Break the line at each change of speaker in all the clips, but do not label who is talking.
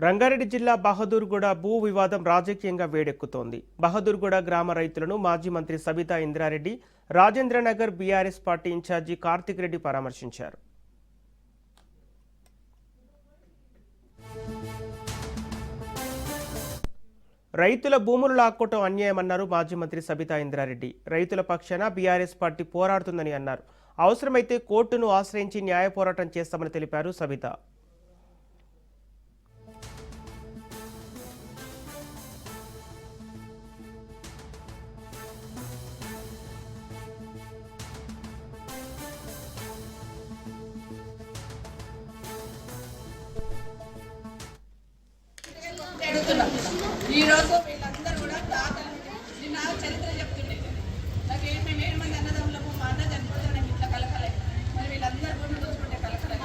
రంగారెడ్డి జిల్లా బహదూర్గూడ భూ వివాదం రాజకీయంగా వేడెక్కుతోంది. బహదూర్గూడ గ్రామ రైతులను మాజీ మంత్రి Sabitha Indra Reddy, Rajendranagar BRS party in-charge Karthik Reddy పరామర్శించారు. రైతుల భూములు లాక్కోవటం అన్యాయమన్నారు మాజీ మంత్రి సబితా ఇంద్రారెడ్డి. రైతుల పక్షాన బీఆర్ఎస్ పార్టీ పోరాడుతుందని అన్నారు. అవసరమైతే కోర్టును ఆశ్రయించి న్యాయ పోరాటం చేస్తామని తెలిపారు సబితా.
ఈరోజు వీళ్ళందరూ కూడా తాతలు నిన్న చరిత్ర చెప్తుండే నాకు మేమేమంది అన్నదమ్ములకు మా అన్న చనిపోతే నేను ఇట్లా కలకలే మరి వీళ్ళందరూ కూడా చూసుకుంటే కలకలే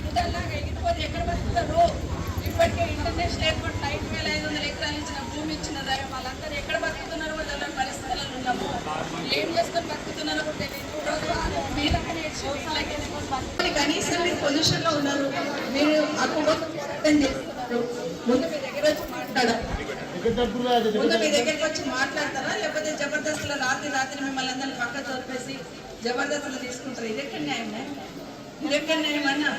ఇదల్లాగా ఎగిరిపోతే ఎక్కడ బతుకుతారు. ఇప్పటికే ఇంటర్నేషనల్ ఎయిర్పోర్ట్ 9,500 ఎకరాలు ఇచ్చిన భూమి ఇచ్చిన దయ వాళ్ళందరూ ఎక్కడ బతుకుతున్నారో కూడా తెలియని పరిస్థితుల్లో ఉన్నాము. ఏం చేసుకొని బతుకుతున్నారో కూడా తెలియదు. కనీసం మీరు పొజిషన్లో ఉన్నారు, మీరు అక్కడ పోరాటం చేస్తున్నారు. ముందు మీ దగ్గర వచ్చి మాట్లాడాలి. ముందు మీ దగ్గరికి వచ్చి మాట్లాడతారా లేకపోతే జబర్దస్త్లో రాత్రి మిమ్మల్ని అందరినీ పక్క తోపేసి జబర్దస్త్లో తీసుకుంటారు? ఇదెక్కడ న్యాయం? ఇదెక్కడ న్యాయం అన్నా?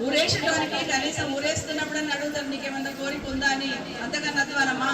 ఊరేసడానికి కనీసం ఊరేస్తున్నప్పుడు అని అడుగుతారు నీకేమన్నా కోరిక ఉందా అని. అంతకన్నా అధ్వానమా?